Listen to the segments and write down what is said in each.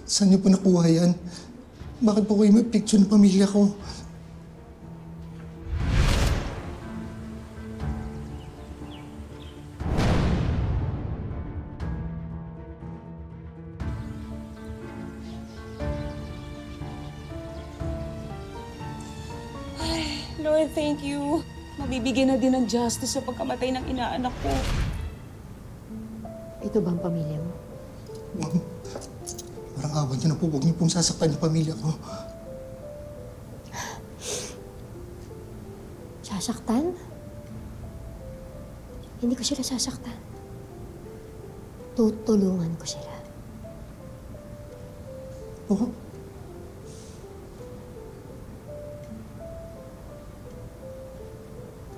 Saan niyo po nakuha yan? Bakit po kayo may picture ng pamilya ko? Lord, thank you. Mabibigyan na din ng justice sa pagkamatay ng inaanak ko. Ito ba ang pamilya mo? Ma'am, parang awan niyo na po. Huwag niyo pong sasaktan yung pamilya ko. Sasaktan? Hindi ko sila sasaktan. Tutulungan ko sila. Oo.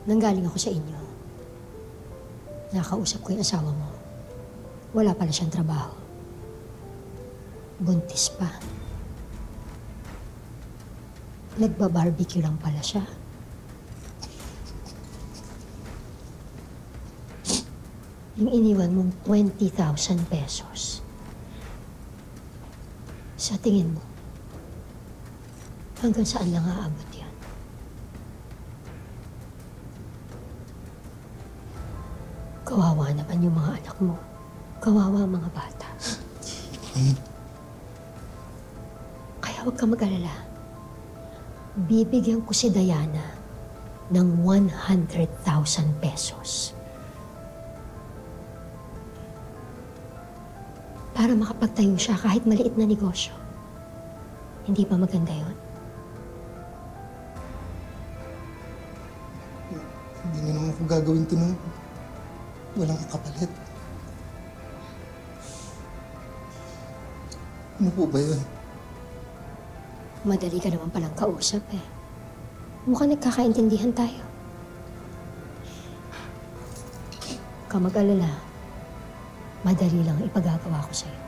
Nanggaling ako sa inyo. Nakausap ko yung asawa mo. Wala pala siyang trabaho. Buntis pa. Nagba-barbecue lang pala siya. Yung iniwan mong 20,000 pesos. Sa tingin mo, hanggang saan lang aabot yan? Kawawa naman yung mga anak mo. Kawawa ang mga bata. Kaya huwag ka mag-alala. Bibigyan ko si Diana ng 100,000 pesos. Para makapagtayo siya kahit maliit na negosyo. Hindi ba maganda yun? Hindi niyo naman ako gagawin ito nung walang kapalit. Ano po ba yun? Madali ka naman palang kausap eh. Mukhang nagkakaintindihan tayo. Ka mag-alala. Madali lang ipagagawa ko sa'yo.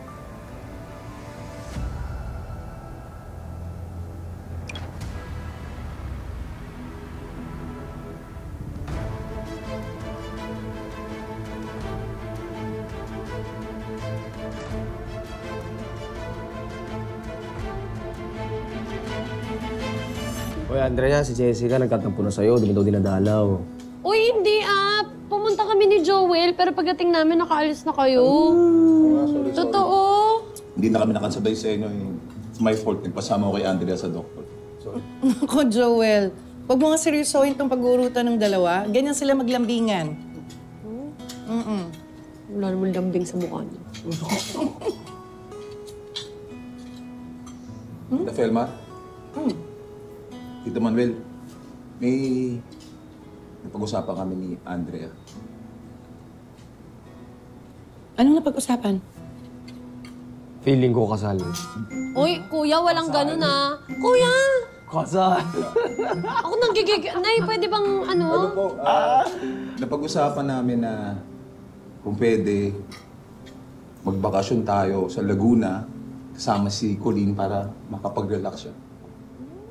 Oy, Andrea, si Jessica nagkatampo na sa'yo. Di mo daw dinadalaw. Uy, hindi ah. Pumunta kami ni Joel, pero pagdating namin, nakaalis na kayo. Sorry. Totoo. Hindi na kami nakasabay sa inyo. It's my fault. Nagpasama ko kay Andrea sa doktor. Sorry. Ako, Joel. Huwag mo nga seryosohin itong pag-uurutan ng dalawa. Ganyan sila maglambingan. Wala naman lambing sa mukha niya. Na Felma? Tito Manuel, may napag-usapan kami ni Andrea. Anong napag-usapan? Feeling ko kasal. Uy, kuya, walang ganun ah. Kuya! Kasal? Ako nang gigig... Nay, pwede bang ano? Napag-usapan namin na kung pwede, magbakasyon tayo sa Laguna kasama si Colleen para makapag-relax siya.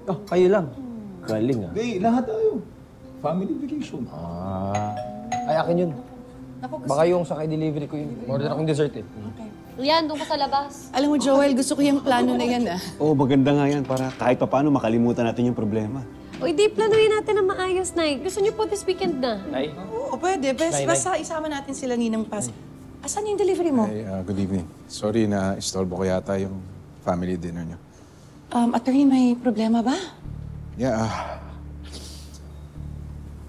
Oh, kayo lang. Galing ah. Hindi, lahat tayo. Family vacation. Ay, akin yun. Baka yung sakay delivery ko yun. Order akong dessert eh. Yan, doon ka sa labas. Alam mo, Joel, gusto ko yung plano na yan, ah. Oo, maganda nga yan para kahit paano makalimutan natin yung problema. Uy, di planuhin natin na maayos, Nay. Gusto niyo po this weekend na? Nay? Oo, pwede. Basta isama natin sila Ninang Paz. Asan yung delivery mo? Hey, good evening. Sorry na istorbo ko yata yung family dinner niyo. Attorney, may problema ba? Yeah,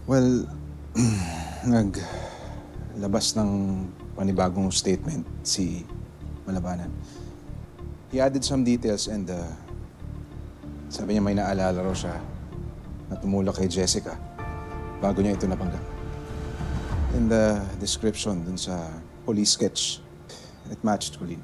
well, naglabas ng panibagong statement si Malabanan. He added some details and sabi niya may naalala raw siya na tumulak kay Jessica bago niya ito napanggap. In the description dun sa police sketch, it matched Colleen.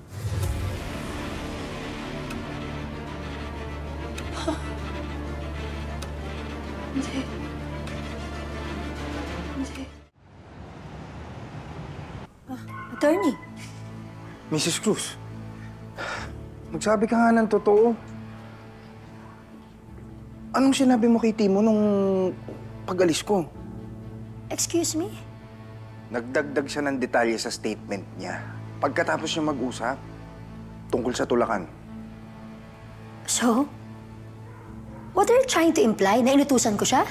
Attorney, Mrs. Cruz, magsabi ka nga ng totoo. Anong sinabi mo kay Timo nung pag-alis ko? excuse me? Nagdagdag siya ng detalye sa statement niya. Pagkatapos niya mag-usap, tungkol sa tulakan. So? What are you trying to imply? Na inutusan ko siya?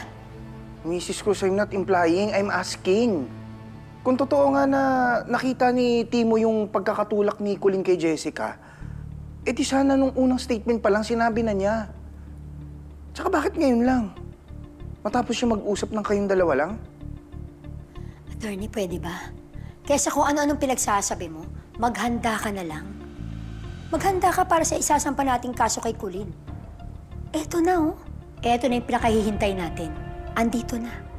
Mrs. Cruz, I'm not implying, I'm asking. Kung totoo nga na nakita ni Timo yung pagkakatulak ni Colleen kay Jessica, eh di sana nung unang statement pa lang sinabi na niya. Tsaka bakit ngayon lang? Matapos siya mag-usap ng kayong dalawa lang? Attorney, pwede ba? Kesa kung ano-anong pinagsasabi mo, maghanda ka na lang. Maghanda ka para sa isasampa nating kaso kay Colleen. Eto na, oh. Eto na yung pinakahihintay natin. Andito na.